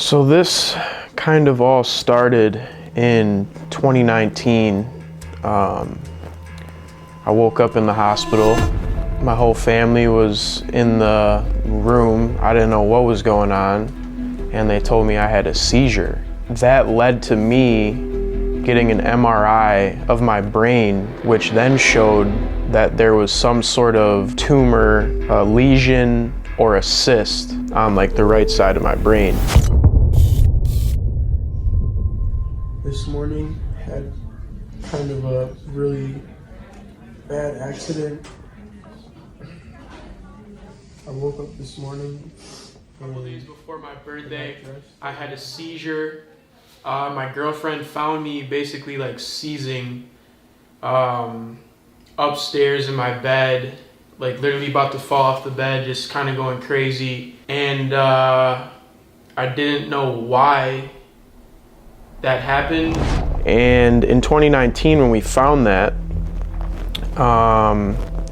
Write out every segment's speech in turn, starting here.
So this kind of all started in 2019. I woke up in the hospital. My whole family was in the room. I didn't know what was going on, and they told me I had a seizure. That led to me getting an MRI of my brain, which then showed that there was some sort of tumor, a lesion, or a cyst on like the right side of my brain. This morning had kind of a really bad accident. I woke up this morning. A couple days before my birthday, I had a seizure. My girlfriend found me basically like seizing upstairs in my bed, like literally about to fall off the bed, just kind of going crazy. And I didn't know why that happened. And in 2019, when we found that,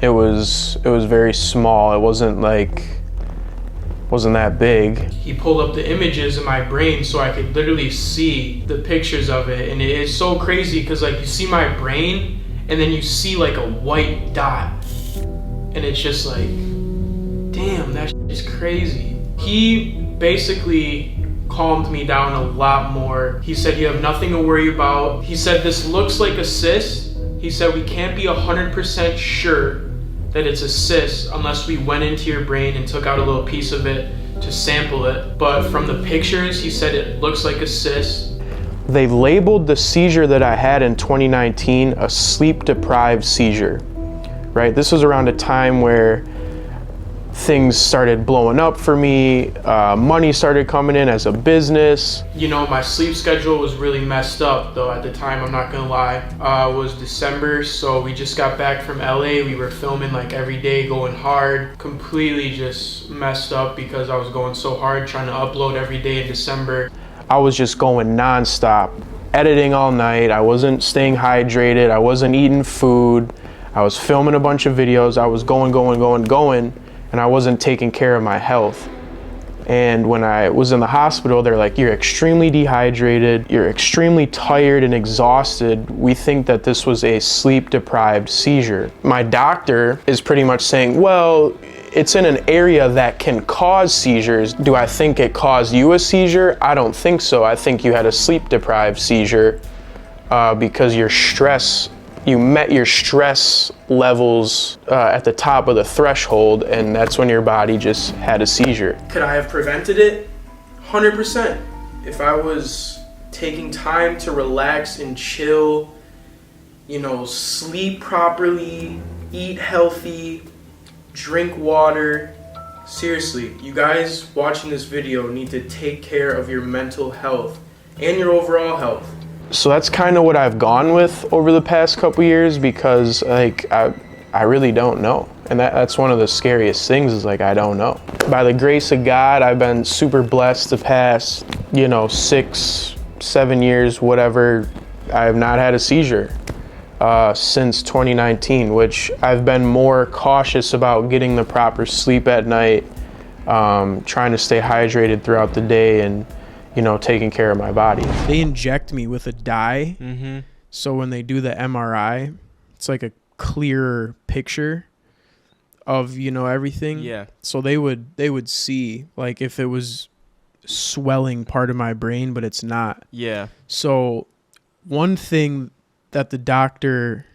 it was very small. It wasn't that big. He pulled up the images in my brain so I could literally see the pictures of it, and it is so crazy because like you see my brain and then you see like a white dot, and it's just like, damn, that is crazy. He basically calmed me down a lot more. He said, you have nothing to worry about. He said, this looks like a cyst. He said, we can't be 100% sure that it's a cyst unless we went into your brain and took out a little piece of it to sample it. But from the pictures, he said it looks like a cyst. They labeled the seizure that I had in 2019 a sleep-deprived seizure, right? This was around a time where things started blowing up for me, money started coming in as a business. You know, my sleep schedule was really messed up though at the time, I'm not gonna lie. It was December, so we just got back from LA. We were filming like every day, going hard. Completely just messed up because I was going so hard trying to upload every day in December. I was just going nonstop, editing all night. I wasn't staying hydrated. I wasn't eating food. I was filming a bunch of videos. I was going, and I wasn't taking care of my health. And when I was in the hospital, they're like, you're extremely dehydrated, you're extremely tired and exhausted. We think that this was a sleep-deprived seizure. My doctor is pretty much saying, well, it's in an area that can cause seizures. Do I think it caused you a seizure? I don't think so. I think you had a sleep-deprived seizure because you met your stress levels at the top of the threshold, and that's when your body just had a seizure. Could I have prevented it? 100%. If I was taking time to relax and chill, you know, sleep properly, eat healthy, drink water. Seriously, you guys watching this video need to take care of your mental health and your overall health. So that's kind of what I've gone with over the past couple years, because like I really don't know. And that's one of the scariest things, is like I don't know. By the grace of God, I've been super blessed the past, 6-7 years, whatever. I have not had a seizure since 2019, which I've been more cautious about getting the proper sleep at night, trying to stay hydrated throughout the day, and taking care of my body. They inject me with a dye, so when they do the MRI, it's like a clearer picture of everything. Yeah. So they would see like if it was swelling part of my brain, but it's not. Yeah. So one thing that the doctor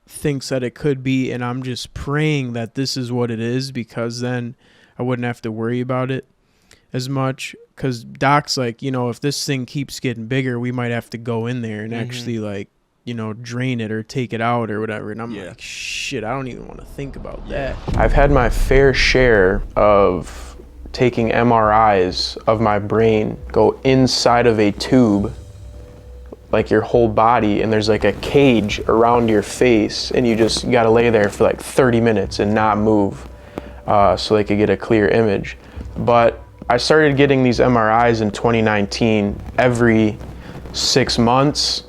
thinks that it could be, and I'm just praying that this is what it is, because then I wouldn't have to worry about it as much. Because doc's like, if this thing keeps getting bigger, we might have to go in there and actually like, drain it or take it out or whatever. And I'm like, shit, I don't even want to think about that. I've had my fair share of taking MRIs of my brain, go inside of a tube, like your whole body, and there's like a cage around your face, and you got to lay there for like 30 minutes and not move so they could get a clear image. But I started getting these MRIs in 2019 every 6 months,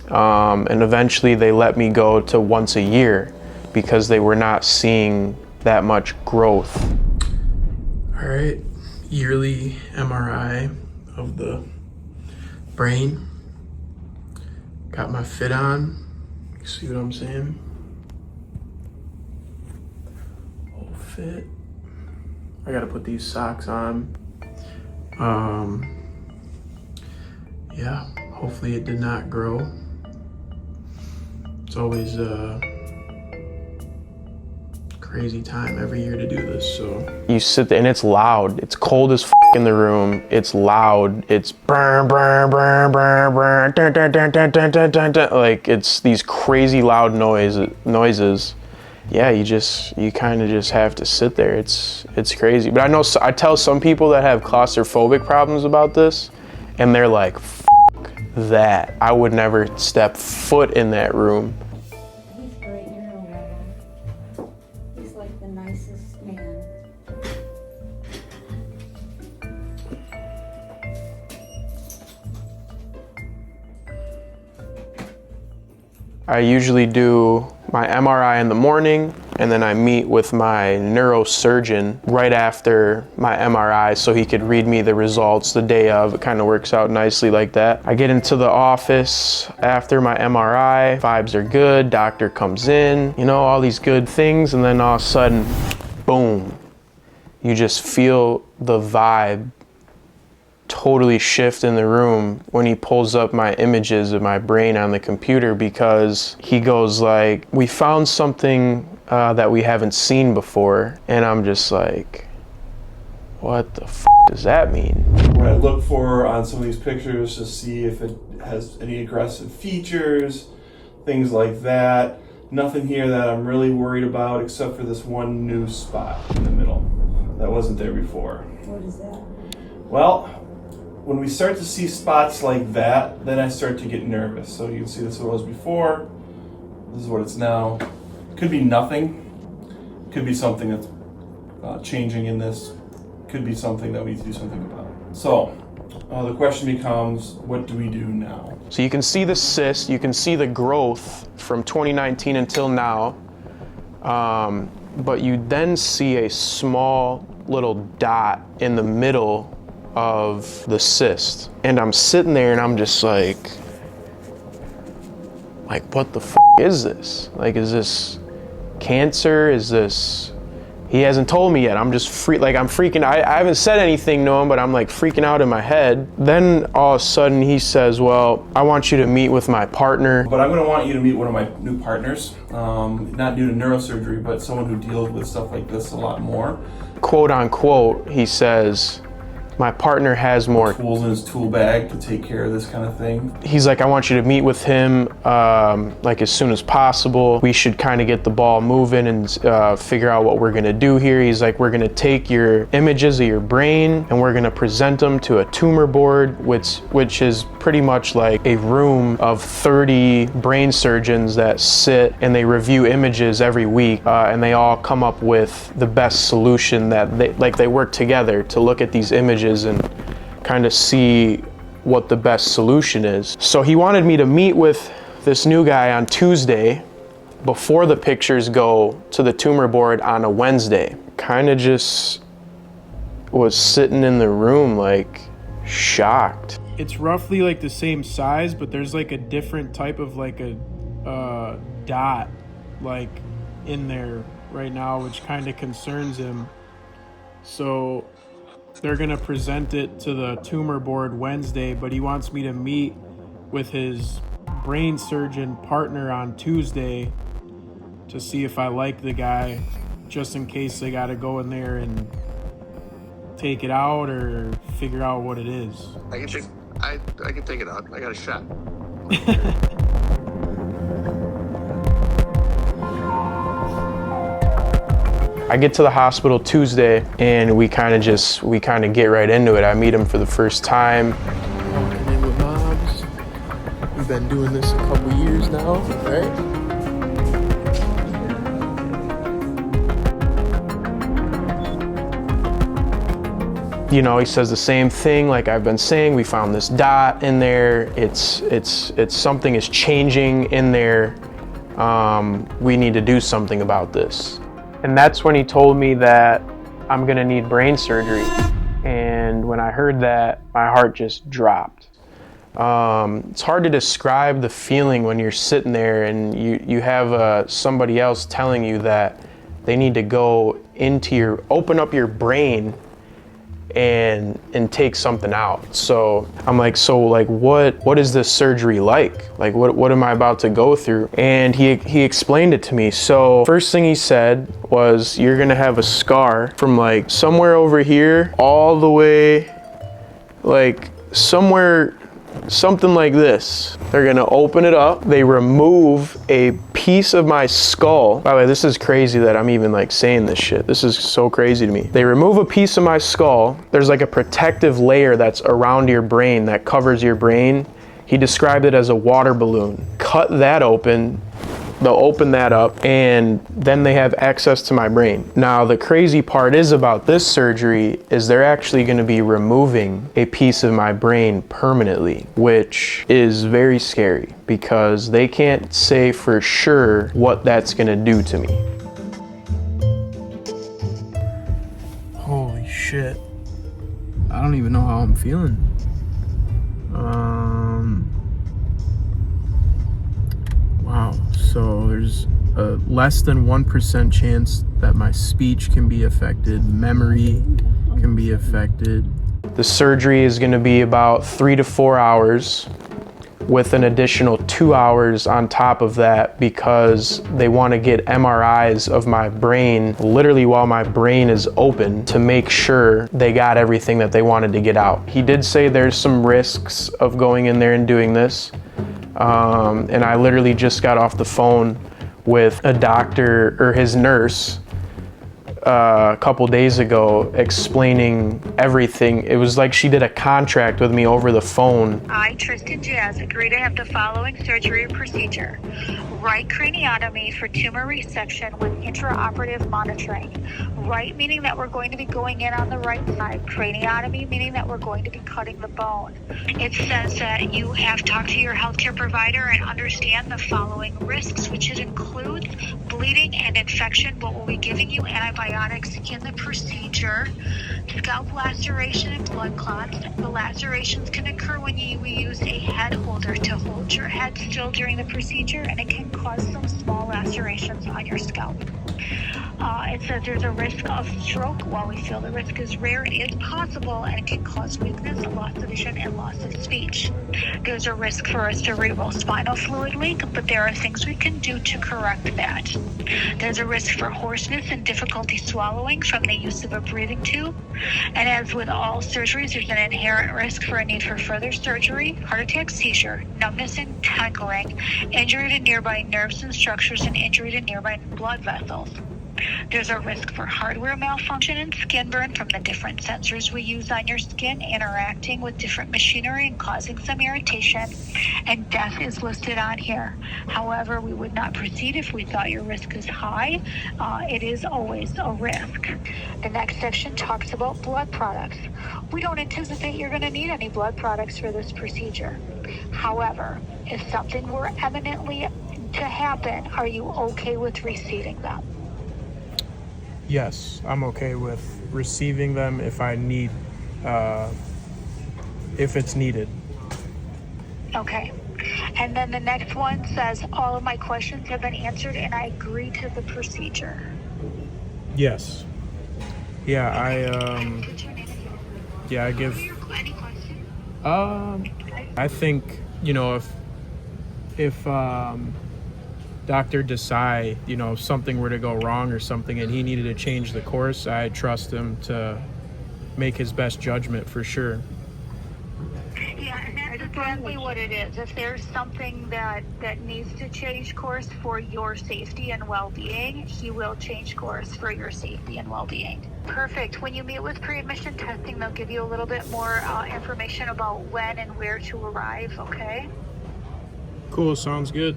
and eventually they let me go to once a year because they were not seeing that much growth. All right, yearly MRI of the brain. Got my fit on. You see what I'm saying? Whole fit. I gotta put these socks on. Yeah, hopefully it did not grow. It's always a crazy time every year to do this, so. You sit there and it's loud. It's cold as f in the room. It's loud. It's burn, burn, burn, burn, burn, dun, dun, dun, dun, dun, dun, dun, dun. Like it's these crazy loud noises. Yeah, you kind of just have to sit there. It's crazy. But I tell some people that have claustrophobic problems about this, and they're like, F that. I would never step foot in that room. He's great, you're no. He's like the nicest man. I usually do my MRI in the morning, and then I meet with my neurosurgeon right after my MRI so he could read me the results the day of. It kind of works out nicely like that. I get into the office after my MRI, vibes are good, doctor comes in, you know, all these good things, and then all of a sudden, boom, you just feel the vibe totally shift in the room when he pulls up my images of my brain on the computer, because he goes like, we found something that we haven't seen before. And I'm just like, what the f does that mean? What I look for on some of these pictures to see if it has any aggressive features, things like that. Nothing here that I'm really worried about except for this one new spot in the middle that wasn't there before. What is that? Well, when we start to see spots like that, then I start to get nervous. So you can see this is what it was before. This is what it's now. Could be nothing. Could be something that's changing in this. Could be something that we need to do something about. So the question becomes, what do we do now? So you can see the cyst, you can see the growth from 2019 until now. But you then see a small little dot in the middle of the cyst, and I'm sitting there and I'm just like what the f is this? Like, is this cancer? Is this? He hasn't told me yet. I'm just I'm freaking. I haven't said anything to him, but I'm like freaking out in my head. Then all of a sudden he says, well, I want you to meet with my partner. But I'm going to want you to meet one of my new partners, not due to neurosurgery, but someone who deals with stuff like this a lot more. Quote unquote, he says, my partner has more tools in his tool bag to take care of this kind of thing. He's like, I want you to meet with him like as soon as possible. We should kind of get the ball moving and figure out what we're gonna do here. He's like, we're gonna take your images of your brain and we're gonna present them to a tumor board, which is pretty much like a room of 30 brain surgeons that sit and they review images every week, and they all come up with the best solution that they work together to look at these images and kind of see what the best solution is. So he wanted me to meet with this new guy on Tuesday before the pictures go to the tumor board on a Wednesday. Kind of just was sitting in the room like shocked. It's roughly like the same size, but there's like a different type of like a dot like in there right now, which kind of concerns him. So they're gonna present it to the tumor board Wednesday, but he wants me to meet with his brain surgeon partner on Tuesday to see if I like the guy, just in case they gotta go in there and take it out or figure out what it is. I can take it out. I got a shot. I get to the hospital Tuesday and we kind of get right into it. I meet him for the first time. Walking in with moms. We've been doing this a couple years now, right? You know, he says the same thing like I've been saying. We found this dot in there. It's something is changing in there. We need to do something about this. And that's when he told me that I'm gonna need brain surgery. And when I heard that, my heart just dropped. It's hard to describe the feeling when you're sitting there and you have somebody else telling you that they need to go into open up your brain and take something out. So I'm like, what is this surgery like? Like, what am I about to go through? And he explained it to me. So first thing he said was, you're gonna have a scar from like somewhere over here all the way, like somewhere, something like this. They're gonna open it up. They remove a piece of my skull. By the way, this is crazy that I'm even like saying this shit. This is so crazy to me. They remove a piece of my skull. There's like a protective layer that's around your brain that covers your brain. He described it as a water balloon. Cut that open. They'll open that up and then they have access to my brain. Now, the crazy part is about this surgery is they're actually gonna be removing a piece of my brain permanently, which is very scary because they can't say for sure what that's gonna do to me. Holy shit. I don't even know how I'm feeling. Wow, so there's a less than 1% chance that my speech can be affected, memory can be affected. The surgery is gonna be about 3 to 4 hours with an additional 2 hours on top of that because they wanna get MRIs of my brain literally while my brain is open to make sure they got everything that they wanted to get out. He did say there's some risks of going in there and doing this. And I literally just got off the phone with a doctor or his nurse a couple days ago explaining everything. It was like she did a contract with me over the phone. I, Tristan, Jass, agree to have the following surgery procedure. Right craniotomy for tumor resection with intraoperative monitoring. Right meaning that we're going to be going in on the right side. Craniotomy meaning that we're going to be cutting the bone. It says that you have talked to your healthcare provider and understand the following risks, which includes bleeding and infection, but we'll be giving you antibiotics in the procedure. Scalp laceration and blood clots. The lacerations can occur when you use a head holder to hold your head still during the procedure, and it can cause some small lacerations on your scalp. It says there's a risk of stroke. While we feel the risk is rare, it is possible and it can cause weakness, loss of vision, and loss of speech. There's a risk for a cerebral spinal fluid leak, but there are things we can do to correct that. There's a risk for hoarseness and difficulty swallowing from the use of a breathing tube. And as with all surgeries, there's an inherent risk for a need for further surgery, heart attack, seizure, numbness and tingling, injury to nearby nerves and structures, and injury to nearby blood vessels. There's a risk for hardware malfunction and skin burn from the different sensors we use on your skin interacting with different machinery and causing some irritation, and death is listed on here. However, we would not proceed if we thought your risk is high. It is always a risk. The next section talks about blood products. We don't anticipate you're going to need any blood products for this procedure. However, if something were eminently to happen, are you okay with receiving them? Yes, I'm okay with receiving them if I need, if it's needed. Okay. And then the next one says, all of my questions have been answered and I agree to the procedure. Yes. Yeah, I give, Any questions? I think, you know, if Dr. Desai, you know, if something were to go wrong or something and he needed to change the course, I trust him to make his best judgment for sure. Yeah, and that's exactly what it is. If there's something that needs to change course for your safety and well-being, he will change course for your safety and well-being. Perfect. When you meet with pre-admission testing, they'll give you a little bit more information about when and where to arrive, okay? Cool, sounds good.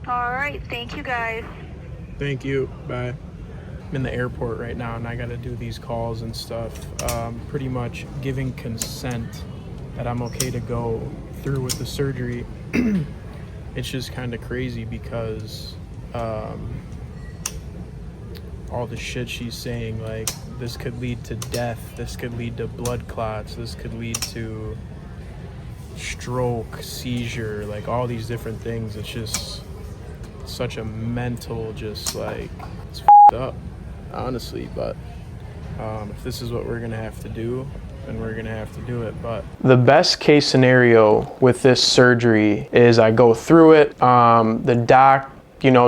All right, thank you guys. Thank you, bye. I'm in the airport right now and I gotta do these calls and stuff. Pretty much giving consent that I'm okay to go through with the surgery. It's just kind of crazy because all the shit she's saying, like This could lead to death. This could lead to blood clots. This could lead to stroke, seizure, like all these different things. It's just such a mental, just like, it's f***ed up, honestly. But if this is what we're gonna have to do, then we're gonna have to do it. But the best case scenario with this surgery is I go through it. The doc,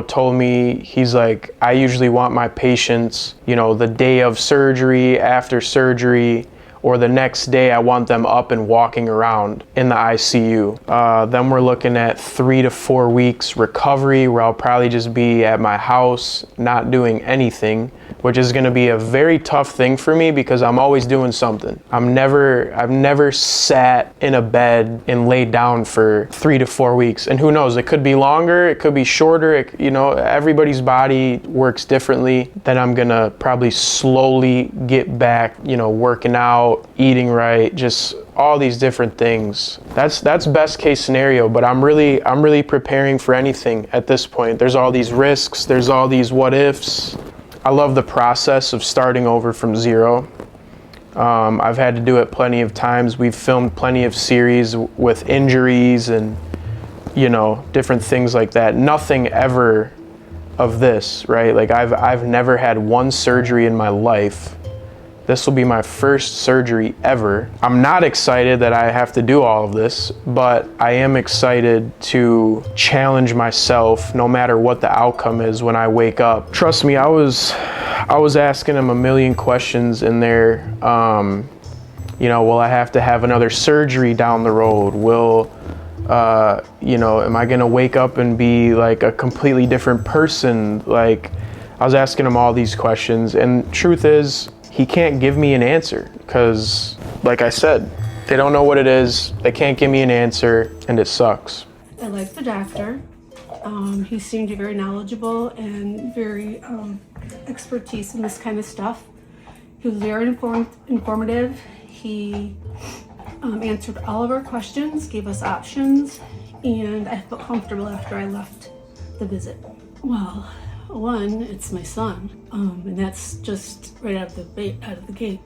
told me, he's like, I usually want my patients, the day of surgery, after surgery, or the next day, I want them up and walking around in the ICU. Then we're looking at 3 to 4 weeks recovery, where I'll probably just be at my house, not doing anything, which is gonna be a very tough thing for me because I'm always doing something. I've never sat in a bed and laid down for 3 to 4 weeks. And who knows, it could be longer, it could be shorter, everybody's body works differently. Then I'm gonna probably slowly get back, working out, eating right, just all these different things. That's best case scenario, but I'm really preparing for anything at this point. There's all these risks, there's all these what ifs. I love the process of starting over from zero. I've had to do it plenty of times. We've filmed plenty of series with injuries and, different things like that. Nothing ever of this, right? Like I've never had one surgery in my life. This will be my first surgery ever. I'm not excited that I have to do all of this, but I am excited to challenge myself no matter what the outcome is when I wake up. Trust me, I was asking him a million questions in there. Will I have to have another surgery down the road? Am I gonna wake up and be like a completely different person? Like, I was asking him all these questions, and truth is, he can't give me an answer because, like I said, they don't know what it is. They can't give me an answer, and it sucks. I like the doctor. He seemed very knowledgeable and very expertise in this kind of stuff. He was very informative. He answered all of our questions, gave us options, and I felt comfortable after I left the visit. Well, one, it's my son, and that's just right out of the gate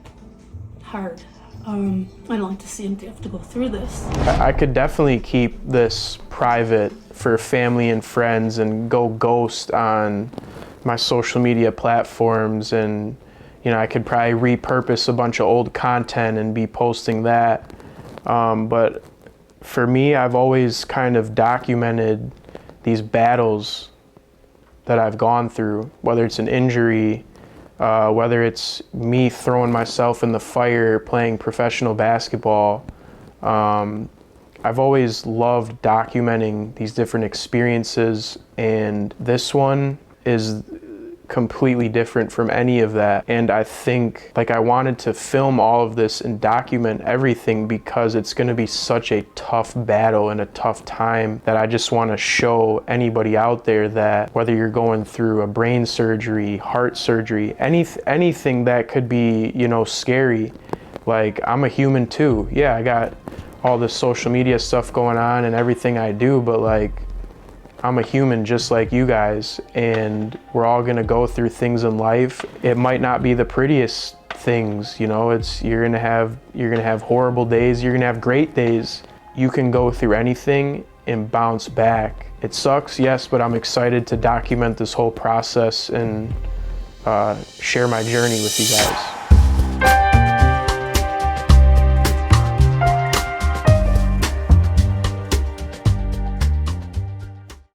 hard. I don't like to see him have to go through this. I could definitely keep this private for family and friends and go ghost on my social media platforms, and I could probably repurpose a bunch of old content and be posting that. But for me, I've always kind of documented these battles that I've gone through, whether it's an injury, whether it's me throwing myself in the fire playing professional basketball. I've always loved documenting these different experiences, and this one is completely different from any of that. And I think I wanted to film all of this and document everything because it's going to be such a tough battle and a tough time that I just want to show anybody out there that whether you're going through a brain surgery, heart surgery, anything that could be, scary, like, I'm a human too. Yeah, I got all this social media stuff going on and everything I do, but I'm a human just like you guys, and we're all gonna go through things in life. It might not be the prettiest things, you're gonna have horrible days, you're gonna have great days. You can go through anything and bounce back. It sucks, yes, but I'm excited to document this whole process and share my journey with you guys.